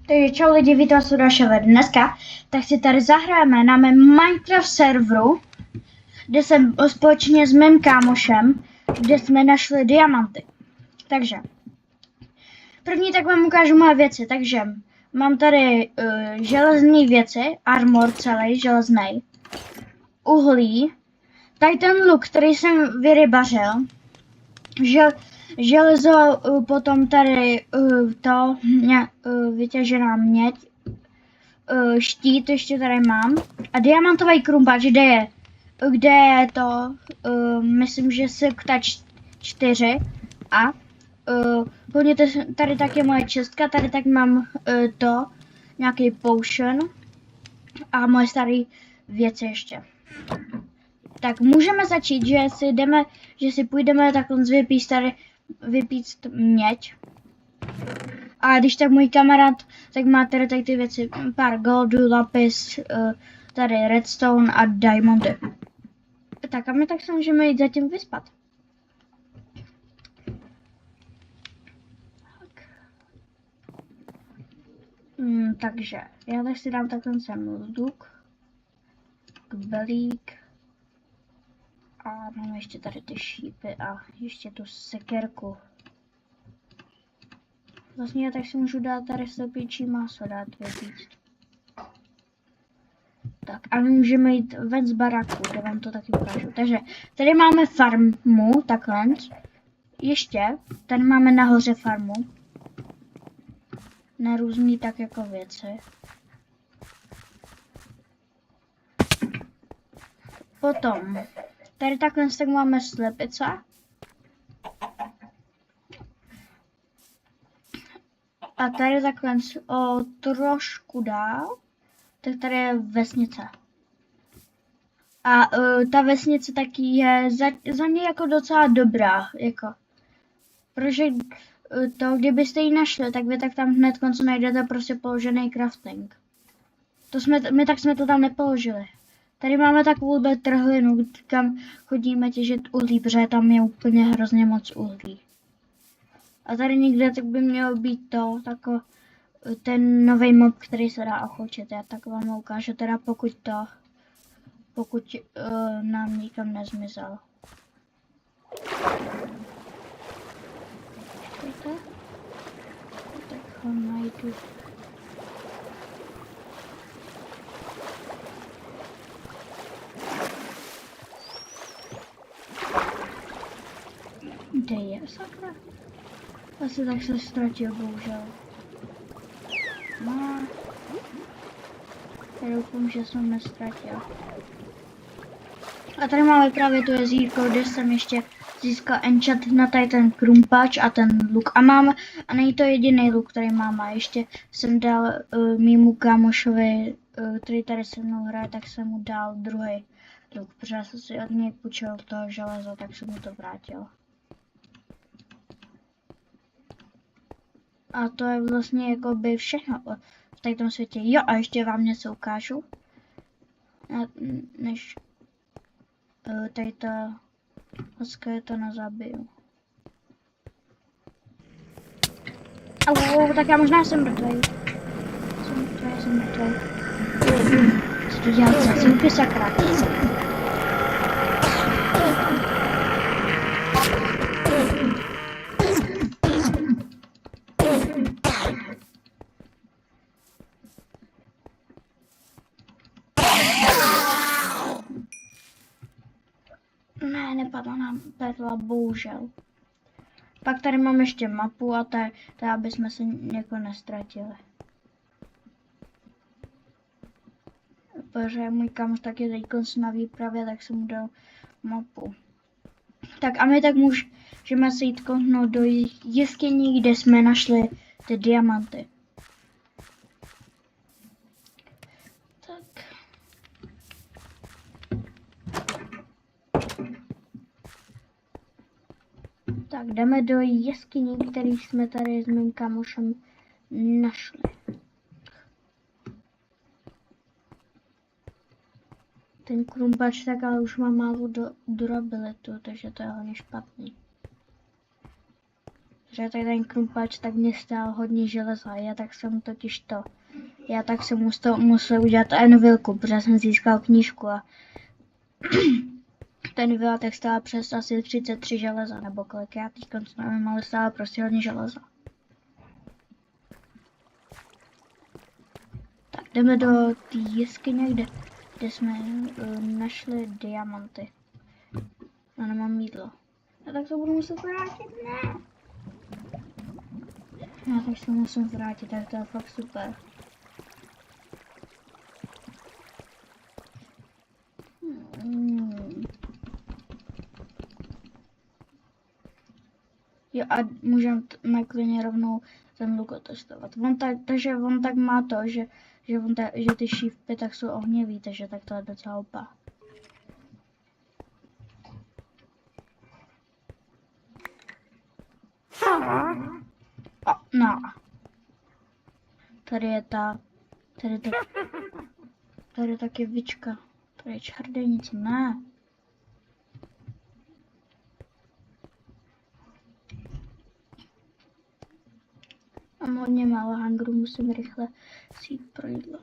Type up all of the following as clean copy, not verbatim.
Takže čau lidi, vítám vás u dalšího dneska, tak si tady zahrajeme na mém Minecraft serveru, kde jsem společně s mým kámošem, kde jsme našli diamanty. Takže, první tak vám ukážu moje věci, takže mám tady železné věci, armor celý, železný, uhlí, tady ten luk, který jsem vyrybařil, železo, potom tady vytěžená měď, štít ještě tady mám a diamantový krumpáč, kde je to, myslím, že sekta 4 a podívejte, tady tak je moje čestka, tady tak mám nějaký potion a moje staré věci ještě. Tak můžeme začít, že si půjdeme takhle vypíct měď. A když tak můj kamarád, tak má tady ty věci, pár goldu, lapis, tady redstone a diamondy. Tak a my tak se můžeme jít zatím vyspat. Takže, já tak si dám takhle sem luk, belík a mám ještě tady ty šípy a ještě tu sekerku. Vlastně tak si můžu dát tady slepičí maso, dát vypíct. Tak a my můžeme jít ven z baraku, kde vám to taky ukážu. Takže tady máme farmu, takhle. Ještě, tady máme nahoře farmu. Na různý tak jako věci. Potom, tady takhle tak máme slepice. A tady takhle o trošku dál, tak tady je vesnice. A ta vesnice taky je za mě jako docela dobrá, jako. Protože kdybyste ji našli, tak vy tak tam hned konce najdete prostě položený crafting. My jsme to tam nepoložili. Tady máme takovou trhlinu, kam chodíme těžit uhlí, protože tam je úplně hrozně moc uhlí. A tady někde tak by mělo být ten nový mob, který se dá ochočit. Já tak vám ukážu, teda pokud nám nikam nezmizel. Tak ho najdu. Kde je sakra? Asi tak se ztratil, bohužel. No. Já doufám, že jsem nestratil. A tady máme právě to jezírko, kde jsem ještě získal enchant na tady ten krumpáč a ten luk. A není to jediný luk, který mám. A ještě jsem dal mýmu kámošovi, který tady se mnou hraje, tak jsem mu dal druhý luk. Protože já jsem si od něj půjčil toho železa, tak jsem mu to vrátil. A to je vlastně jako by všechno v tom světě. Jo, a ještě vám něco ukážu. Než tady to to nezabiju. Tak já možná jsem mrtvej. Jsem mrtvej. Co to dělat za zimky, sakra? Ne, nepadla nám perla, bohužel. Pak tady mám ještě mapu a to aby jsme se někoho nestratili. Protože můj kamoš taky teďkon na výpravě, tak jsem mu dal mapu. Tak a my tak můžeme se jít kouknout do jeskyní, kde jsme našli ty diamanty. Tak jdeme do jeskyní, který jsme tady s mým kamošem našli. Ten krumpač tak ale už má málo durabilitu, takže to je hodně špatný. že tady ten krumpač tak mě stál hodně železa. Já tak jsem musel udělat Envilku, protože jsem získal knížku a ten vila tak stála přes asi 33 železa, nebo kolik já teď nevím, ale stála prostě hodně železa. Tak jdeme do té jeskyně, kde jsme našli diamanty. Já nemám jídlo. Já tak se budu muset vrátit, ne? Já tak se musím vrátit, tak to je fakt super. Jo a můžeme klidně rovnou ten luk otestovat. Takže on tak má to, že ty šípy tak jsou ohnivý, takže tak to je docela opa. No. Tady je taky vička. Tady je čardenice, ne. Mám hodně málo hangru, musím rychle si jít pro jídlo.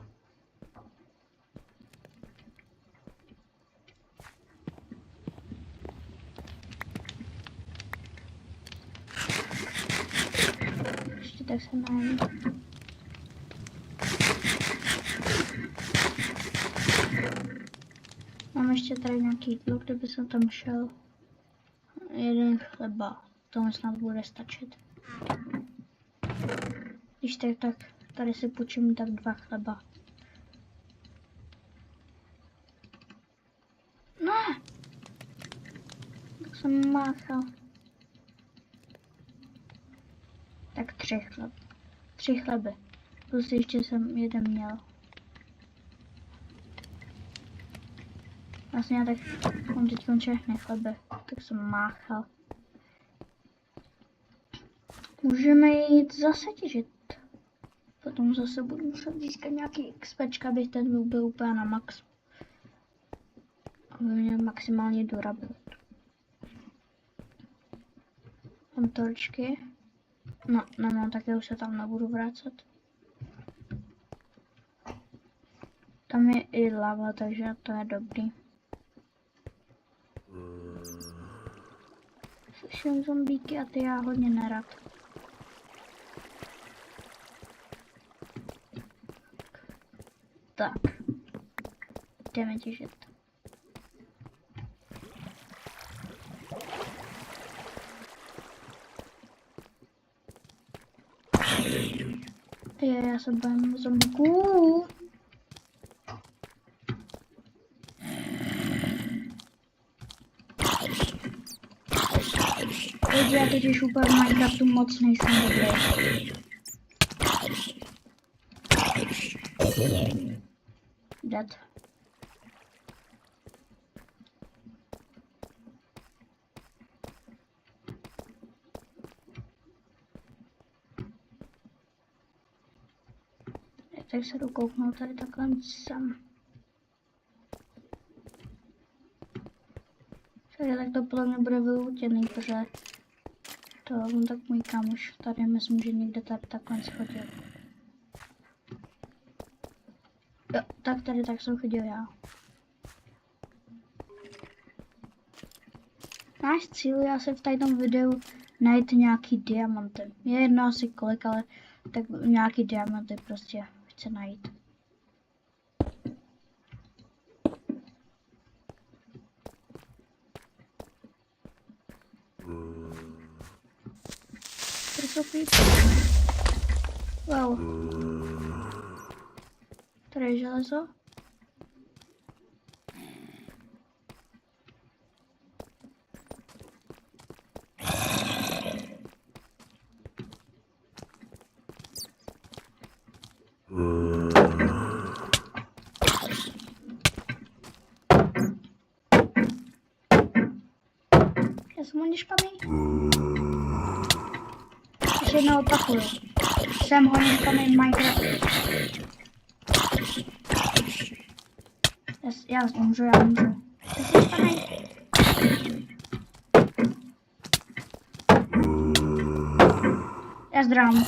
Ještě tak se najím. Mám ještě tady nějaký jídlo, kdyby jsem tam šel. Jeden chleba, to mi snad bude stačit. Když tak tady si půjčím tak 2 chleba. Ne! Tak jsem máchal. Tak 3 chleby. Plus ještě jsem jeden měl. Vlastně já tak mám teď všechny chleby. Tak jsem máchal. Můžeme jít zase těžit. Potom zase budu muset získat nějaký XPčka, abych ten byl úplně na max. Aby měl maximální durabilitu. Mám torčky. No, nemám, také už se tam nebudu vracet. Tam je i lava, takže to je dobrý. Slyším zombíky a ty já hodně nerad. Tak. Jdeme těžit. Já se bojím zombíků. Já totiž úplně v Minecraftu moc nejsem dobrý. Dead. Tak se dokouknu tady takhle sem. Takže tak to podle mě bude vyloutěný, protože to on tak můj kámoš tady myslím, že někde tady takhle schodil. Jo, tak tady tak jsem chodil já. Náš cíl je asi v tom videu najít nějaký diamanty. Je jedno asi kolik, ale tak nějaký diamanty prostě chci najít. Wow. Tady je železo. Já jsem hondiškami. Ještě jednou opakuju. Jsem hondiškami v Minecraftu. Já umřu. Tak se spanej. Já zdrám.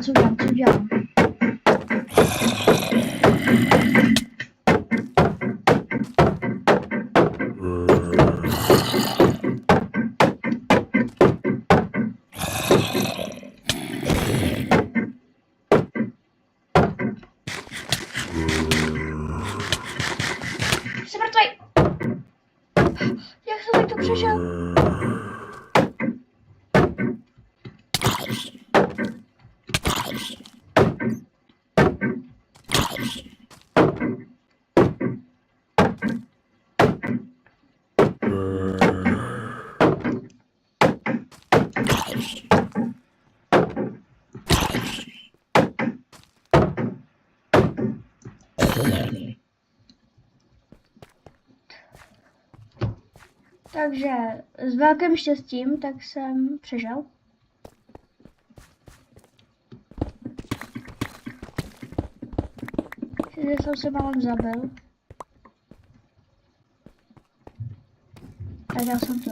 Co udělám? Jsem mrtvej! Jak jsem tak to přešel? Takže s velkým štěstím tak jsem přežil. Sice jsem se málem zabil. Tak dal jsem to.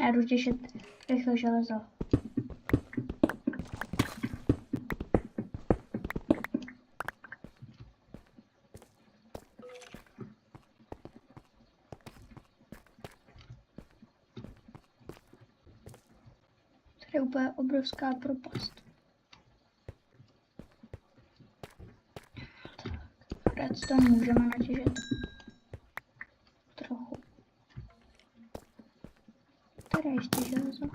Já jdu těšit rychle železo. Tady je úplně obrovská propast. Tak, redstone můžeme natěžit. Trochu. Tady je ještě železo.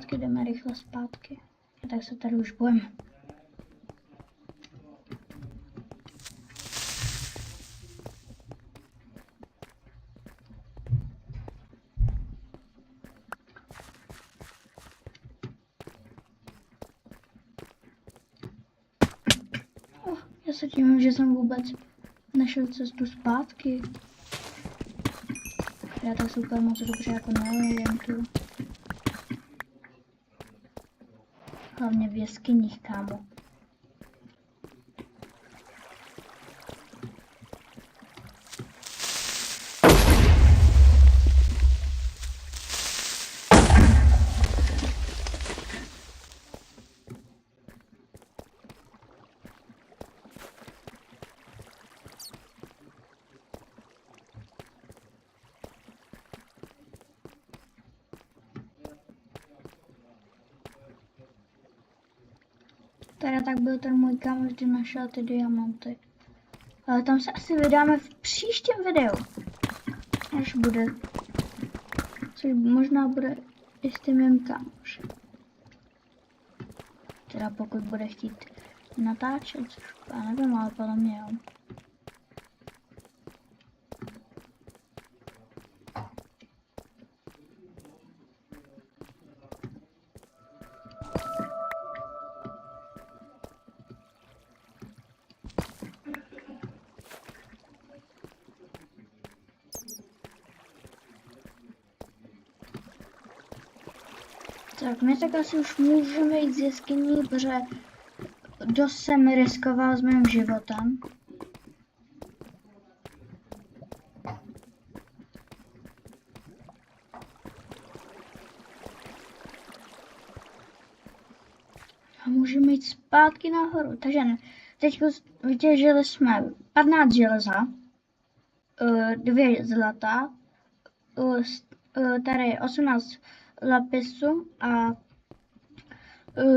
Tak jdeme rychle zpátky. A tak se tady už bojím. Já se tím, že jsem vůbec našel cestu zpátky. Já tak super moc dobře jako neujím tu. Hlavně v jeskyních, kámo. Teda tak byl ten můj kámoš, kdy našel ty diamanty. Ale tam se asi vydáme v příštím videu. Až bude. Což možná bude i s tím mým kámošem. Teda pokud bude chtít natáčet, což já nevím, ale podle mě jo. Tak, my tak asi už můžeme jít z jeskyní, protože dost jsem riskoval s mým životem. A můžeme jít zpátky nahoru, takže ne. Teď vytěžili jsme 15 železa, 2 zlata, tady 18 lapisu a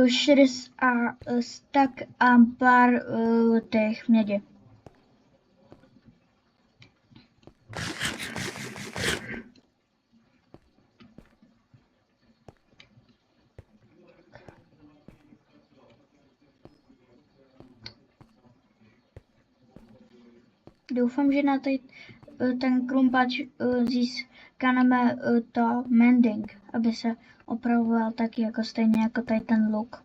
60 stak a pár těch mědi. Doufám, že na ten krumpáč získáme to mending, aby se opravoval taky jako stejně jako tady ten luk.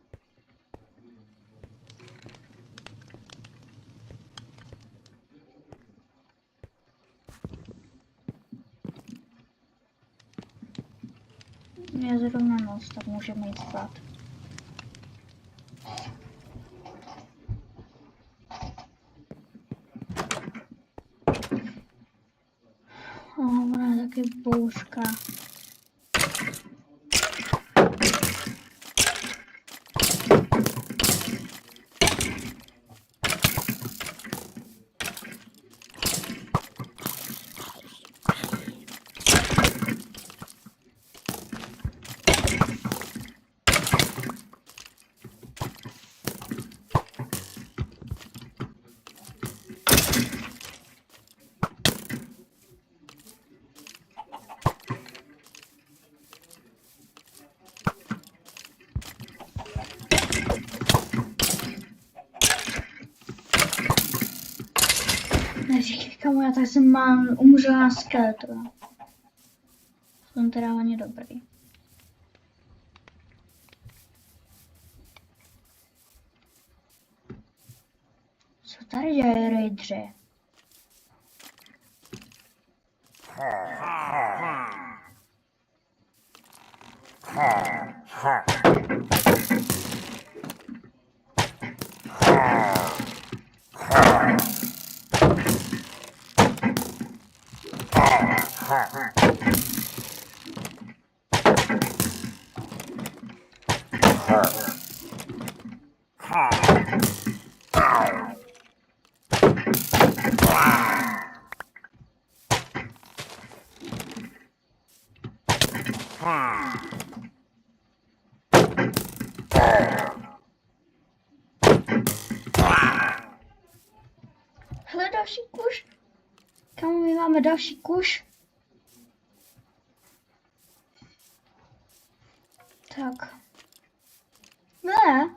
Je zrovna noc, tak můžeme jít spát. Ona je taky bouřka. Neříkej, kamu, já tak jsem umřela na skeletu. Jsem teda hodně dobrý. Co tady dělají raidři? Hele, další kuš. Kamu, my máme další kuš. Tak. Ne.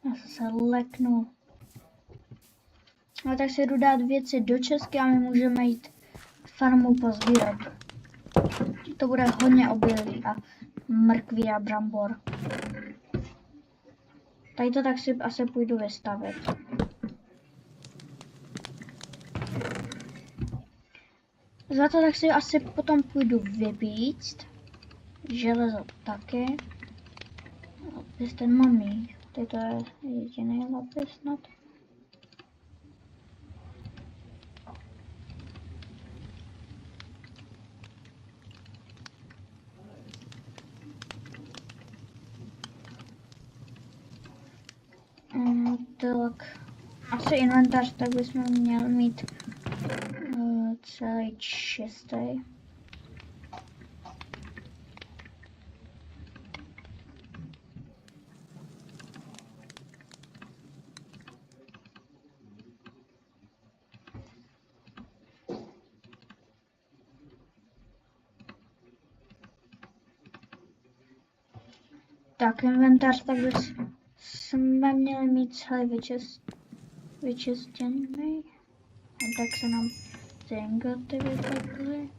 Já jsem se leknul. No tak si jdu dát věci do Česky a my můžeme jít farmu pozbírat. To bude hodně obilí a mrkví a brambor. Tady to tak si asi půjdu vystavit. Za to tak si asi potom půjdu vybít. Železo taky. Lapis ten mám mít. Teď to je jediný lapis snad. Tak asi inventář, tak bychom měli mít celý čistý. Tak inventář, tak jsme měli mít celý vyčistěný. A tak se nám ty ingoty vypadly.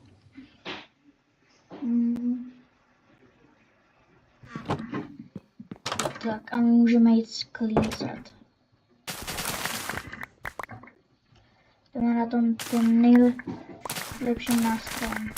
Tak a my můžeme jít sklízet. Jdeme na tom tím nejlepším nástrojem.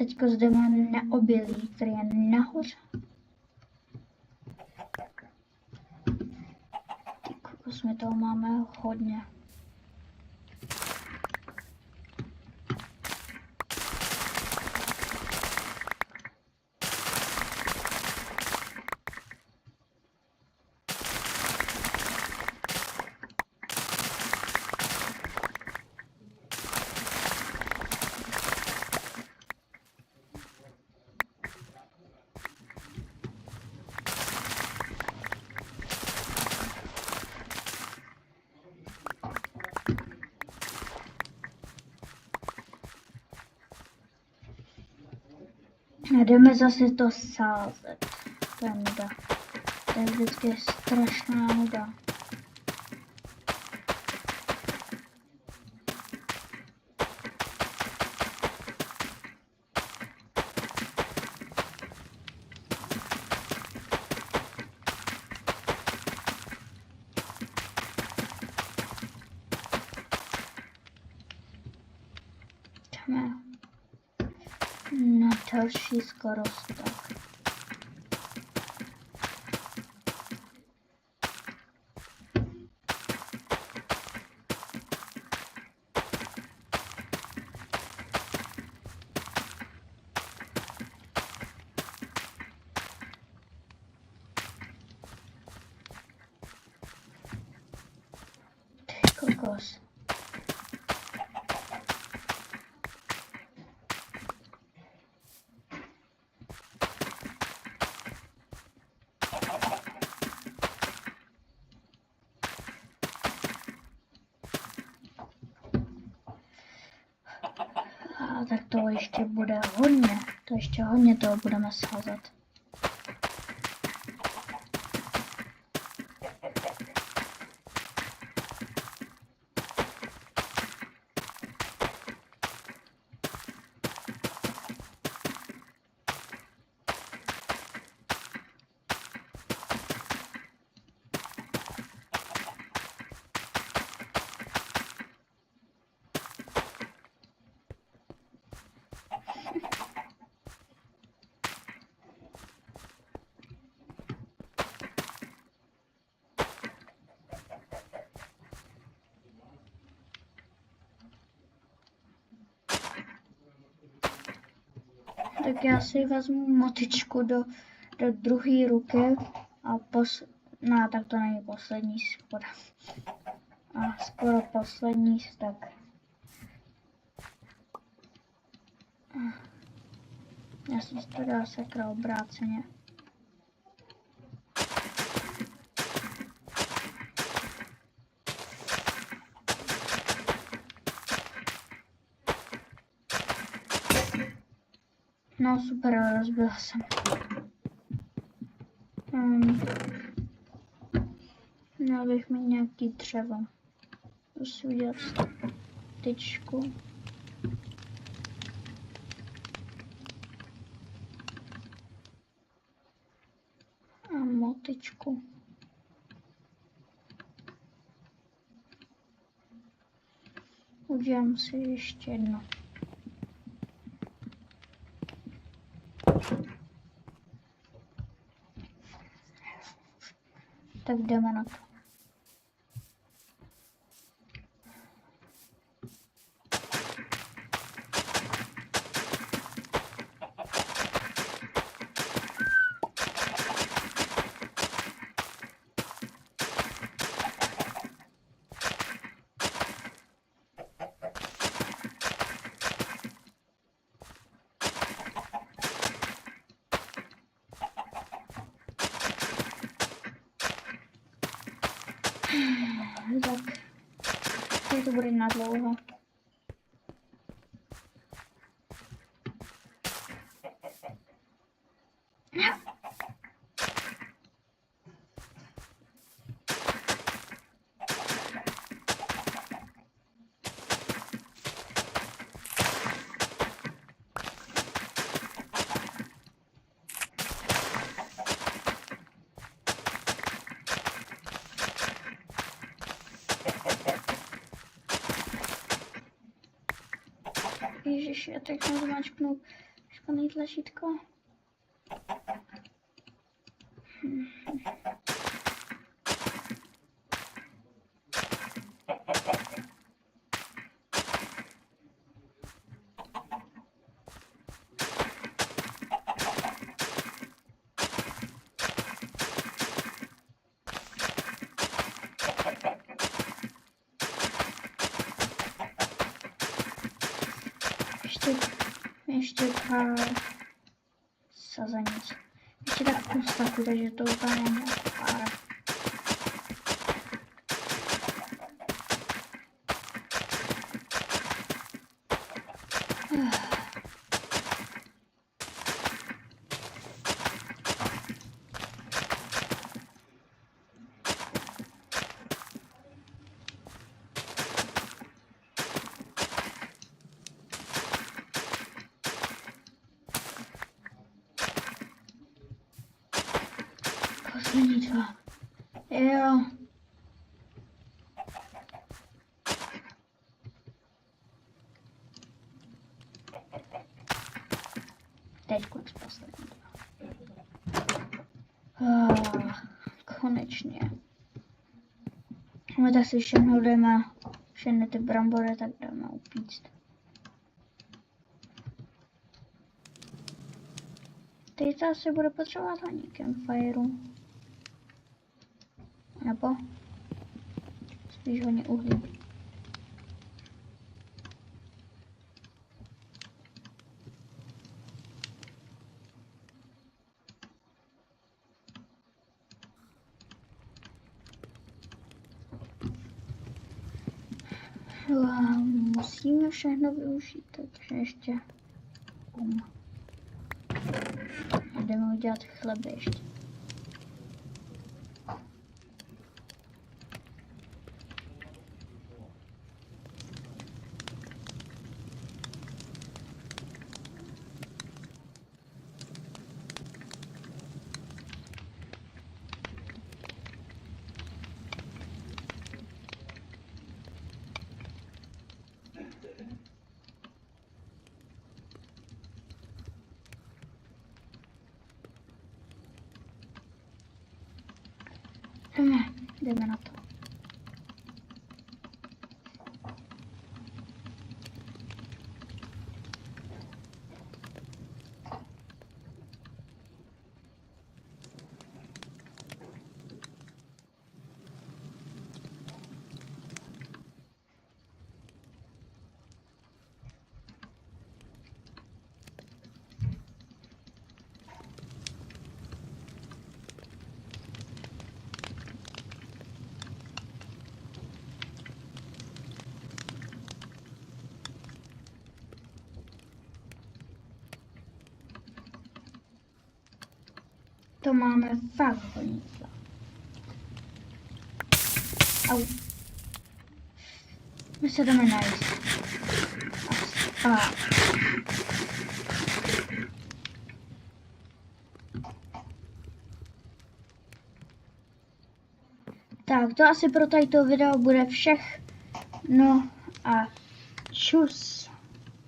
teďko jdeme na obilí, který je nahoře. Ty kokos, my toho máme hodně. A jdeme zase to sázet. To je nuda. To je vždycky strašná nuda. Jdeme na další skorostek. Ty kokos. A tak to ještě bude hodně. To ještě hodně toho budeme sázet. Tak já si vezmu motičku do druhé ruky a no, tak to není poslední skoro. A skoro poslední, tak. Já jsem si to dala sakra obráceně. No super, rozbila jsem. Měl bych mít nějaký dřevo. Musím udělat tyčku. A motičku. Udělám si ještě jedno. Tak jdeme na to. Tak to bude na dlouho. Ježiši, já teď zmačknu zelený tlačítko. Ještě pár sazenic. Ještě tak pustaku, takže to úplně není pár. Poslední dva. Jo. Teď konec poslední dva. Konečně. My tak si všechno jdeme, všechny ty brambory, tak jdeme upíct. Teď to asi bude potřebovat ani campfire. Nebo spíš hodně uhlí. Musíme všechno využít, takže ještě jdeme udělat chleby ještě. Jdeme na to. To máme fakt hodně. Au. My se jdeme najíst. Tak, to asi pro tato video bude všechno a čus.